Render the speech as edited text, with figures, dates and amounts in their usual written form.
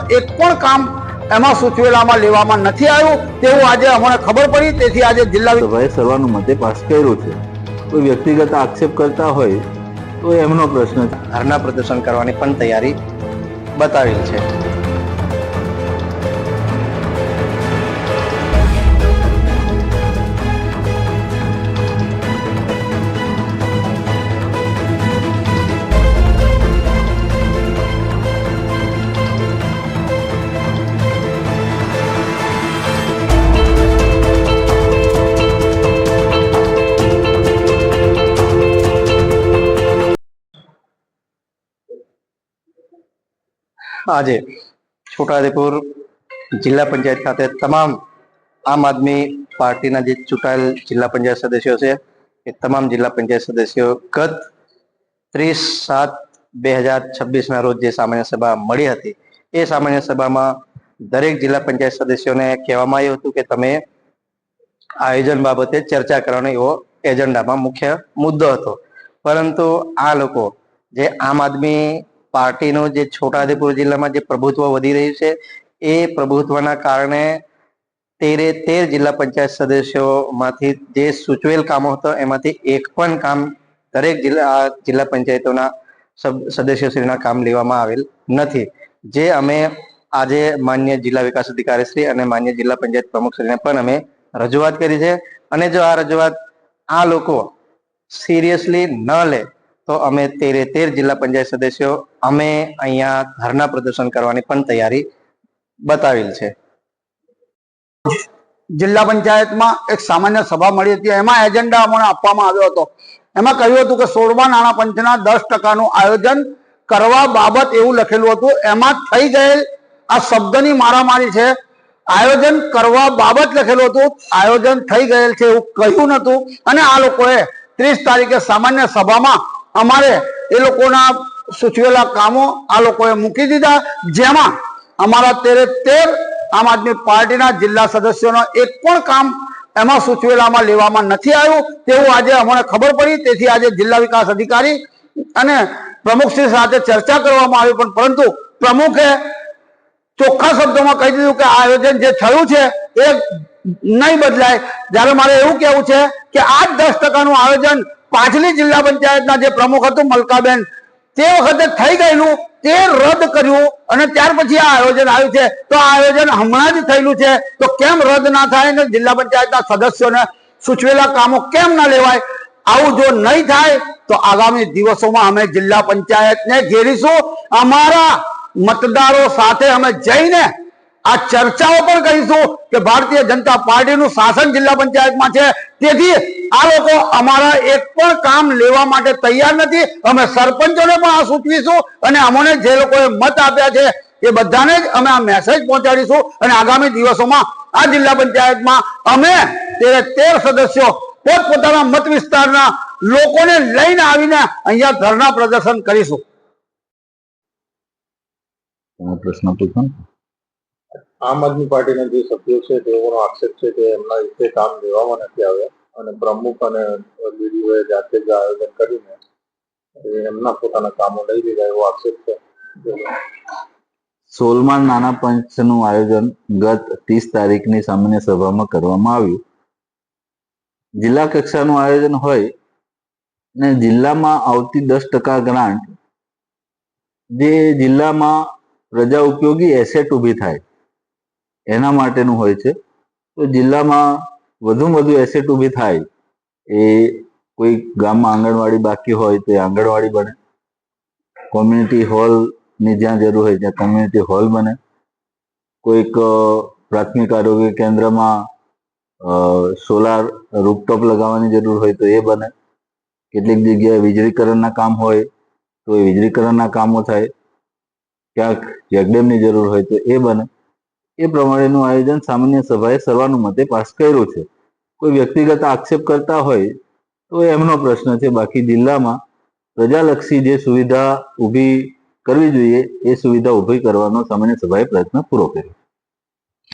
એક પણ કામ એમાં સૂચવેલામાં લેવામાં નથી આવ્યું તેવું આજે અમને ખબર પડી। તેથી આજે જિલ્લા સભાએ સર્વાનુમતે પાસ કર્યું છે। કોઈ વ્યક્તિગત આક્ષેપ કરતા હોય તો એમનો પ્રશ્ન છે। ધરના પ્રદર્શન કરવાની પણ તૈયારી બતાવેલ છે। આજે છોટાઉદેપુર જિલ્લા પંચાયત ખાતે તમામ આમ આદમી પાર્ટીના જે ચૂંટાયેલ જિલ્લા પંચાયત સદસ્યો છે એ તમામ જિલ્લા પંચાયત સદસ્યો ગત 30/7/2026 રોજ જે સામાન્ય સભા મળી હતી એ સામાન્ય સભામાં દરેક જિલ્લા પંચાયત સદસ્યોને કહેવામાં આવ્યું હતું કે તમે આયોજન બાબતે ચર્ચા કરવાનો એવો એજન્ડામાં મુખ્ય મુદ્દો હતો। પરંતુ આ લોકો જે આમ આદમી પાર્ટીનું જે છોટાઉદેપુર જિલ્લામાં જે પ્રભુત્વ વધી રહ્યું છે એ પ્રભુત્વના કારણે 13 જિલ્લા પંચાયત સદસ્યોમાંથી જે સૂચવેલ કામો હતો એમાંથી એક પણ કામ દરેક જિલ્લા પંચાયતોના સદસ્યોશ્રીના કામ લેવામાં આવેલ નથી। જે અમે આજે માન્ય જિલ્લા વિકાસ અધિકારી શ્રી અને માન્ય જિલ્લા પંચાયત પ્રમુખ શ્રીને પણ અમે રજૂઆત કરી છે। અને જો આ રજૂઆત આ લોકો સિરિયસલી ન લે તો અમે 13 જિલ્લા પંચાયત સદસ્યો અમે અહીંયા ધરના પ્રદર્શન કરવાની પણ તૈયારી બતાવેલ છે। જિલ્લા પંચાયતમાં એક સામાન્ય સભા મળી હતી। એમાં એજન્ડા અમને આપવામાં આવ્યો હતો। એમાં કહ્યું હતું કે 16મા નાણાં પંચના 10%નું આયોજન કરવા બાબત એવું લખેલું હતું। એમાં થઈ ગયેલ આ શબ્દની મારામારી છે। આયોજન કરવા બાબત લખેલું હતું, આયોજન થઈ ગયેલ છે એવું કહ્યું નતું। અને આ લોકોએ 30 તારીખે સામાન્ય સભામાં અમારે એ લોકોના સૂચવેલા કામો આ લોકોએ મૂકી દીધા, જેમાં અમારા 13 આમ આદમી પાર્ટીના જિલ્લા સદસ્યોનો એક પણ કામ એમાં સૂચવેલામાં લેવામાં નથી આવ્યું તેવું આજે અમને ખબર પડી। તેથી આજે જિલ્લા વિકાસ અધિકારી અને પ્રમુખશ્રી સાથે ચર્ચા કરવામાં આવી, પણ પરંતુ પ્રમુખે ચોખ્ખા શબ્દોમાં કહી દીધું કે આયોજન જે થયું છે એ નહીં બદલાય। જ્યારે મારે એવું કહેવું છે કે આ 10%નું આયોજન પાછલી જિલ્લા પંચાયતના જે પ્રમુખ હતું મલકાબેન, તે વખતે થઈ ગયેલું તે રદ કર્યું અને ત્યાર પછી આ આયોજન આવ્યું છે। તો આ આયોજન હમણાં જ થયેલું છે તો કેમ રદ ના થાય ને જિલ્લા પંચાયતના સદસ્યોને સૂચવેલા કામો કેમ ના લેવાય? આવું જો નહીં થાય તો આગામી દિવસોમાં અમે જિલ્લા પંચાયતને ઘેરીશું। અમારા મતદારો સાથે અમે જઈને આ ચર્ચાઓ પણ કરીશું કે ભારતીય જનતા પાર્ટીનું શાસન જિલ્લા પંચાયતમાં છે, તેથી આ લોકો અમારા એક પણ કામ લેવા માટે તૈયાર નથી। અમે સરપંચોને પણ આ સૂચવીશું અને અમને જે લોકોએ મત આપ્યા છે એ બધાને જ અમે આ મેસેજ પહોંચાડીશું। અને આગામી દિવસોમાં આ જિલ્લા પંચાયતમાં અમે 13 સદસ્યો પોતપોતાના મત વિસ્તારના લોકોને લઈને આવીને અહીંયા ધરના પ્રદર્શન કરીશું। પ્રશ્ન પૂછો। આમ આદમી પાર્ટીના જે સભ્યો છે તેઓનો આક્ષેપ છે કે એમના રીતે કામ લેવામાં નથી આવ્યા અને પ્રમુખ અને બીડીઓએ જાતે જ આયોજન કરીને એમના પોતાના કામો લઈ લીધા એવો આક્ષેપ છે। 16મા નાણાં પંચનું આયોજન ગત 30 તારીખની સામાન્ય સભામાં કરવામાં આવ્યું। જિલ્લા કક્ષાનું આયોજન હોય ને જિલ્લામાં આવતી 10% ગ્રાન્ટ જે જિલ્લામાં પ્રજા ઉપયોગી એસેટ ઊભી થાય એના માટેનું હોય છે। તો જિલ્લામાં વધુમાં વધુ એસેટ ઊભી થાય, એ કોઈ ગામમાં આંગણવાડી બાકી હોય તો એ આંગણવાડી બને, કોમ્યુનિટી હોલની જ્યાં જરૂર હોય ત્યાં કોમ્યુનિટી હોલ બને, કોઈક પ્રાથમિક આરોગ્ય કેન્દ્રમાં સોલાર રૂફટોપ લગાવવાની જરૂર હોય તો એ બને, કેટલીક જગ્યાએ વીજળીકરણના કામ હોય તો એ વીજળીકરણના કામો થાય, ક્યાંક ચેકડેમની જરૂર હોય તો એ બને। એ પ્રમાણેનું આયોજન સામાન્ય સભાએ સર્વાનુમતે પાસ કર્યું છે। કોઈ વ્યક્તિગત આક્ષેપ કરતા હોય તો એમનો પ્રશ્ન છે। બાકી જિલ્લામાં પ્રજાલક્ષી જે સુવિધા ઊભી કરવી જોઈએ એ સુવિધા ઊભી કરવાનો સામાન્ય સભાએ પ્રયત્ન પૂરો કર્યો।